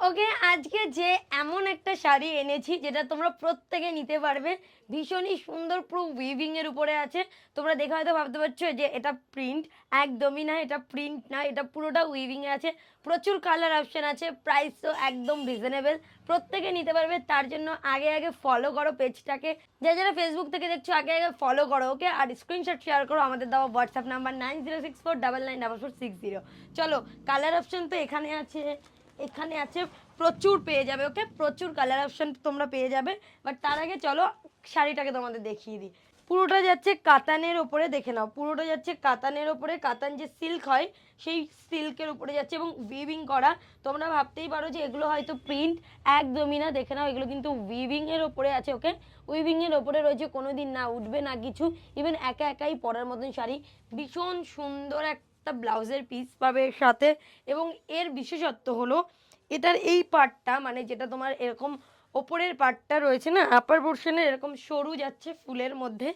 ওকে, আজকে যে এমন একটা শাড়ি এনেছি যেটা তোমরা প্রত্যেকে নিতে পারবে। ভীষণই সুন্দর, পুরো উইভিং এর উপরে আছে। তোমরা দেখে হয়তো ভাবতে পারছো যে এটা প্রিন্ট। একদমই না, এটা প্রিন্ট না, এটা পুরোটা উইভিং এ আছে। প্রচুর কালার অপশন আছে, প্রাইসও একদম রিজনেবল। প্রত্যেকে নিতে পারবে। তার জন্য আগে ফলো করো পেজটাকে। যারা ফেসবুক থেকে দেখছো আগে ফলো করো, ওকে। আর স্ক্রিনশট শেয়ার করো আমাদের দেওয়া হোয়াটসঅ্যাপ নাম্বার 9064994460। চলো, কালার অপশন তো এখানে আছে, এখানে আছে, প্রচুর পেয়ে যাবে। ওকে, প্রচুর কালার অপশন তোমরা পেয়ে যাবে। বাট তার আগে চলো শাড়িটাকে তোমাদের দেখিয়ে দিই। পুরোটা যাচ্ছে কাতানের ওপরে, দেখে নাও। পুরোটা যাচ্ছে কাতানের ওপরে। কাতান যে সিল্ক হয় সেই সিল্কের উপরে যাচ্ছে এবং উইভিং করা। তোমরা ভাবতেই পারো যে এগুলো হয়তো প্রিন্ট, একদমই না। দেখে নাও, এগুলো কিন্তু উইভিং এর ওপরে আছে। ওকে, উইভিং এর ওপরে রয়েছে, কোনোদিন না উঠবে না কিছু। ইভেন একাই পরার মতন শাড়ি। ভীষণ সুন্দর একটা ব্লাউজের পিস পাবে এর সাথে। এবং এর বিশেষত্ব হলো এটার এই পার্টটা, মানে যেটা তোমার এরকম ওপরের পার্টটা রয়েছে না, আপার পোর্শনে এরকম সরু যাচ্ছে ফুলের মধ্যে।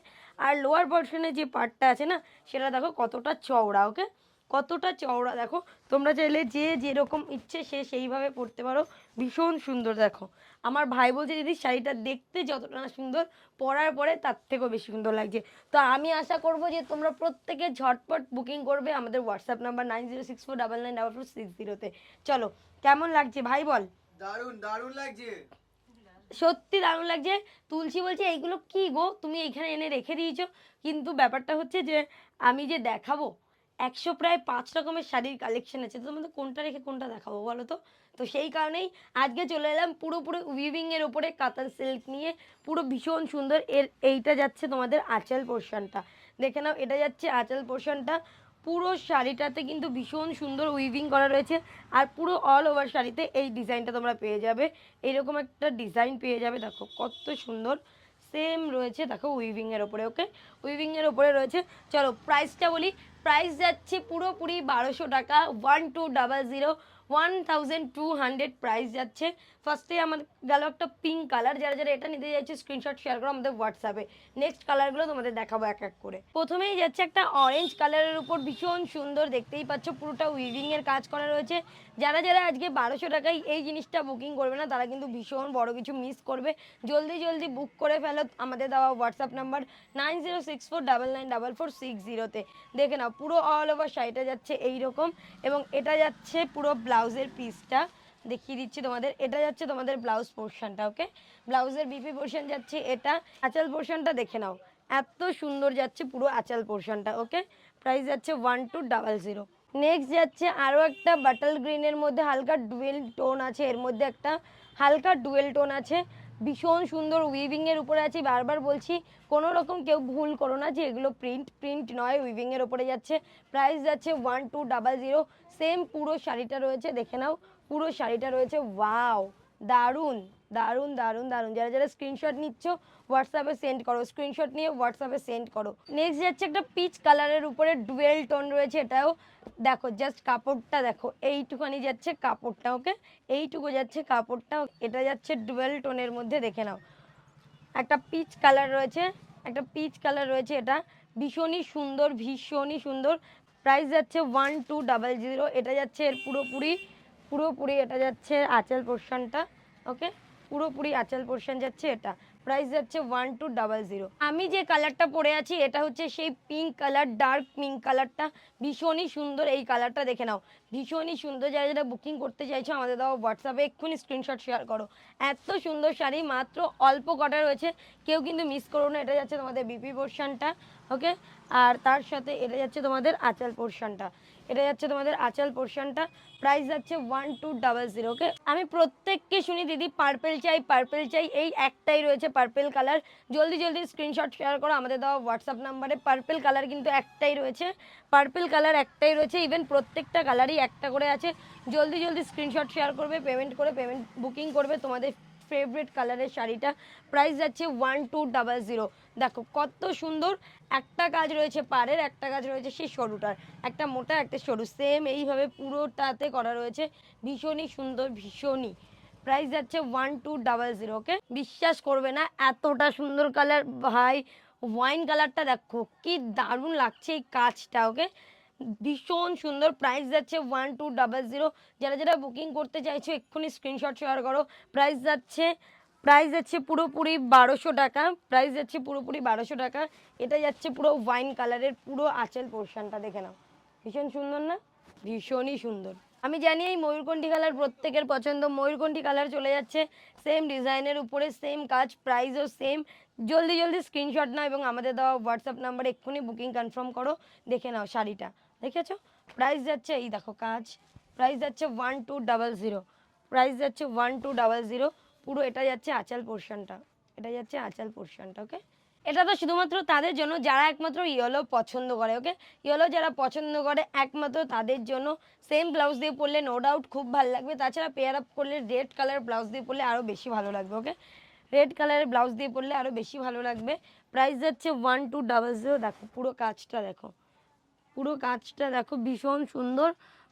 আর লোয়ার পোর্শনে যে পার্টটা আছে না, সেটা দেখো কতটা চওড়া। ওকে, কতটা চওড়া দেখো। তোমরা চাইলে যে যেরকম ইচ্ছে সে সেইভাবে পরতে পারো। ভীষণ সুন্দর। দেখো, আমার ভাই বলছে দিদি শাড়িটা দেখতে যতটা না সুন্দর, পরার পরে তার থেকেও বেশি সুন্দর লাগছে। তো আমি আশা করব যে তোমরা প্রত্যেকে ঝটপট বুকিং করবে আমাদের হোয়াটসঅ্যাপ নাম্বার 9064994460-তে। চলো, কেমন লাগছে ভাই বল? দারুন দারুন লাগছে। সত্যি দারুণ লাগছে। তুলসী বলছে এইগুলো কি গো, তুমি এইখানে এনে রেখে দিয়েছো। কিন্তু ব্যাপারটা হচ্ছে যে আমি যে দেখাবো, প্রায় 5 রকমের শাড়ির কালেকশন আছে। তো তোমাদের কোনটা রেখে কোনটা দেখাবো বলো তো? তো সেই কারণেই আজকে চলে এলাম পুরোপুরি উইভিং এর ওপরে কাতান সিল্ক নিয়ে। পুরো ভীষণ সুন্দর। এইটা যাচ্ছে তোমাদের আঁচল পোর্শনটা, দেখে নাও। এটা যাচ্ছে আঁচল পোর্শনটা। পুরো শাড়িটাতে কিন্তু ভীষণ সুন্দর উইভিং করা রয়েছে। আর পুরো অল ওভার শাড়িতে এই ডিজাইনটা তোমরা পেয়ে যাবে। এইরকম একটা ডিজাইন পেয়ে যাবে। দেখো কত সুন্দর, সেম রয়েছে দেখো উইভিং এর ওপরে। ওকে, উইভিং এর ওপরে রয়েছে। চলো প্রাইসটা বলি। প্রাইস যাচ্ছে পুরোপুরি 1200 টাকা। 1200, 1200 প্রাইস যাচ্ছে। ফার্স্টে আমার গেল একটা পিঙ্ক কালার। যারা এটা নিতে যাচ্ছে স্ক্রিনশট শেয়ার করো আমাদের হোয়াটসঅ্যাপে। নেক্সট কালারগুলো তোমাদের দেখাবো এক এক করে। প্রথমেই যাচ্ছে একটা অরেঞ্জ কালারের উপর, ভীষণ সুন্দর। দেখতেই পাচ্ছ পুরোটা উইভিং এর কাজ করা রয়েছে। যারা আজকে 1200 টাকায় এই জিনিসটা বুকিং করবে না, তারা কিন্তু ভীষণ বড় কিছু মিস করবে। জলদি বুক করে ফেলো আমাদের দেওয়া হোয়াটসঅ্যাপ নাম্বার 9064994460-তে। দেখে নাও, পুরো অল ওভার শাড়িটা যাচ্ছে এইরকম। এবং এটা যাচ্ছে পুরো ব্লাউজের পিসটা, দেখিয়ে দিচ্ছি তোমাদের। এটা যাচ্ছে তোমাদের ব্লাউজ পোর্শনটা। ওকে, ব্লাউজের বিপি পোর্শন যাচ্ছে এটা। আঁচল পোর্শনটা দেখে নাও, এত সুন্দর যাচ্ছে পুরো আঁচল পোর্শনটা। ওকে, প্রাইস যাচ্ছে 1200। নেক্সট যাচ্ছে আরও একটা বাটল গ্রিনের মধ্যে হালকা ডুয়েল টোন আছে। এর মধ্যে একটা হালকা ডুয়েল টোন আছে, ভীষণ সুন্দর উইভিংয়ের উপরে আছে। বারবার বলছি, কোনো রকম কেউ ভুল করো না যে এগুলো প্রিন্ট নয়, উইভিংয়ের ওপরে যাচ্ছে। প্রাইস যাচ্ছে 1200। সেম পুরো শাড়িটা রয়েছে, দেখে নাও। পুরো শাড়িটা রয়েছে। ওয়াও, দারুণ দারুণ দারুণ দারুণ। যারা স্ক্রিনশট নিচ্ছ হোয়াটসঅ্যাপে সেন্ড করো, স্ক্রিনশট নিয়ে হোয়াটসঅ্যাপে সেন্ড করো। নেক্সট যাচ্ছে একটা পিচ কালারের উপরে ডুয়েল টোন রয়েছে। এটাও দেখো, জাস্ট কাপড়টা দেখো, এইটুখানি যাচ্ছে কাপড়টা। ওকে, এইটুকু যাচ্ছে কাপড়টা। এটা যাচ্ছে ডুয়েল টোনের মধ্যে, দেখে নাও। একটা পিচ কালার রয়েছে, একটা পিচ কালার রয়েছে। এটা ভীষণই সুন্দর, ভীষণই সুন্দর। প্রাইস যাচ্ছে 1200। এটা যাচ্ছে এর পুরোপুরি এটা যাচ্ছে আঁচল পোর্শনটা। ওকে, পুরোপুরি আঁচল পোর্শন যাচ্ছে এটা। প্রাইস যাচ্ছে 1200। আমি যে কালারটা পরে আছি এটা হচ্ছে সেই পিঙ্ক কালার, ডার্ক পিঙ্ক কালারটা। ভীষণই সুন্দর এই কালারটা, দেখে নাও। ভীষণই সুন্দর। যারা বুকিং করতে চাইছো আমাদের দাও হোয়াটসঅ্যাপে এক্ষুনি স্ক্রিনশট শেয়ার করো। এত সুন্দর শাড়ি, মাত্র অল্প কটা রয়েছে, কেউ কিন্তু মিস করো না। এটা যাচ্ছে তোমাদের বিপি পোর্শনটা। ওকে, আর তার সাথে এটা যাচ্ছে তোমাদের আঁচল পোর্শনটা। এটা যাচ্ছে তোমাদের আঁচল পোর্শনটা। প্রাইস যাচ্ছে 1200। ওকে, আমি প্রত্যেককে শুনি দিদি পার্পেল চাই, পার্পেল চাই। এই একটাই রয়েছে পার্পেল কালার। জলদি স্ক্রিনশট শেয়ার করো আমাদের দেওয়া হোয়াটসঅ্যাপ নাম্বারে। পার্পেল কালার কিন্তু একটাই রয়েছে, পার্পেল কালার একটাই রয়েছে। ইভেন প্রত্যেকটা কালারই একটা করে আছে। জলদি স্ক্রিনশট শেয়ার করবে, পেমেন্ট বুকিং করবে তোমাদের ফেভারিট কালারের শাড়িটা। প্রাইস যাচ্ছে 1200। দেখো কত সুন্দর। একটা কাজ রয়েছে পাড়ের, একটা কাজ রয়েছে সেই সরুটার, একটা মোটা একটা সরু, সেম এইভাবে পুরোটাতে করা রয়েছে। ভীষণই সুন্দর, ভীষণই। প্রাইস যাচ্ছে 1200। ওকে, বিশ্বাস করবে না এতটা সুন্দর কালার ভাই। ওয়াইন কালারটা দেখো কি দারুণ লাগছে এই কাজটা। ওকে, ভীষণ সুন্দর, প্রাইস যাচ্ছে 1200। যারা যারা বুকিং করতে চাইছো এক্ষুনি স্ক্রিনশট শেয়ার করো। প্রাইস যাচ্ছে পুরোপুরি 1200 টাকা, প্রাইস যাচ্ছে পুরোপুরি 1200 টাকা। এটা যাচ্ছে পুরো ওয়াইন কালারের, পুরো আঁচল পোর্শনটা দেখে নাও, ভীষণ সুন্দর না? ভীষণই সুন্দর। আমি জানি এই ময়ূরকণ্ঠী কালার প্রত্যেকের পছন্দ। ময়ূরকণ্ঠী কালার চলে যাচ্ছে সেম ডিজাইনের উপরে, সেম কাজ, প্রাইসও সেম। জলদি জলদি স্ক্রিনশট নাও এবং আমাদের দেওয়া হোয়াটসঅ্যাপ নাম্বারে এক্ষুনি বুকিং কনফার্ম করো। দেখে নাও শাড়িটা, দেখেছো? প্রাইস যাচ্ছে, এই দেখো কাজ, প্রাইস যাচ্ছে 1200, প্রাইস যাচ্ছে 1200। পুরো এটা যাচ্ছে আঁচল পোর্শনটা, এটা যাচ্ছে আঁচল পোর্শনটা। ওকে, এটা তো শুধুমাত্র তাদের জন্য যারা একমাত্র ইয়েলো পছন্দ করে। ওকে, ইয়েলো যারা পছন্দ করে একমাত্র তাদের জন্য। সেম ব্লাউজ দিয়ে পরলে নো ডাউট খুব ভালো লাগবে, তাছাড়া পেয়ার আপ করলে রেড কালার ব্লাউজ দিয়ে পরলে আরও বেশি ভালো লাগবে। ওকে, রেড কালারের ব্লাউজ দিয়ে পরলে আরও বেশি ভালো লাগবে। প্রাইস যাচ্ছে 1200। দেখো পুরো কাজটা দেখো, পুরো কাজটা দেখো, ভীষণ সুন্দর।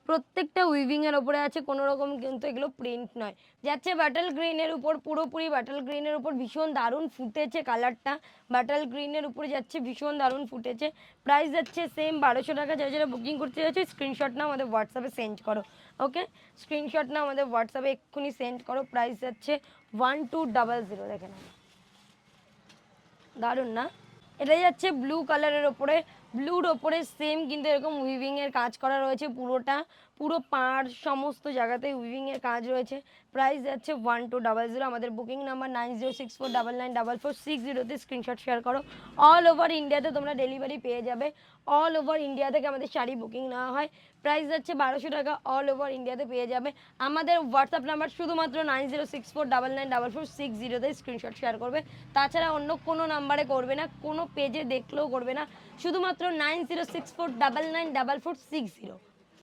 প্রত্যেকটা উইভিংয়ের ওপরে আছে, কোনো রকম কিন্তু এগুলো প্রিন্ট নয়। যাচ্ছে বাটাল গ্রিনের উপর, পুরোপুরি বাটাল গ্রিনের উপর, ভীষণ দারুণ ফুটেছে কালারটা, বাটাল গ্রিনের উপরে যাচ্ছে, ভীষণ দারুণ ফুটেছে। প্রাইস যাচ্ছে সেম 1200 টাকা। যারা যারা বুকিং করতে যাচ্ছে স্ক্রিনশট নাও আমাদের হোয়াটসঅ্যাপে সেন্ড করো। ওকে, স্ক্রিনশট নাও আমাদের হোয়াটসঅ্যাপে এক্ষুনি সেন্ড করো। প্রাইস যাচ্ছে 1200। দেখে নাও, দারুণ না? এটা যাচ্ছে ব্লু কালারের ওপরে, ব্লুর ওপরে সেম কিন্তু এরকম উইভিং এর কাজ করা রয়েছে পুরোটা, পুরো পাড় সমস্ত জায়গাতে উইভিং এর কাজ রয়েছে। প্রাইস যাচ্ছে 1200। আমাদের বুকিং নাম্বার 9064994460 তে স্ক্রিনশট শেয়ার করো। অল ওভার ইন্ডিয়াতে তোমরা ডেলিভারি পেয়ে যাবে, অল ওভার ইন্ডিয়া থেকে আমাদের শাড়ি বুকিং নেওয়া হয়। প্রাইস যাচ্ছে 1200 টাকা, অল ওভার ইন্ডিয়াতে পেয়ে যাবে। আমাদের হোয়াটসঅ্যাপ নাম্বার শুধুমাত্র 9064994460 তে স্ক্রিনশট শেয়ার করবে, তাছাড়া অন্য কোনো নাম্বারে করবে না, কোনো পেজে দেখলেও করবে না, শুধুমাত্র 9064994460।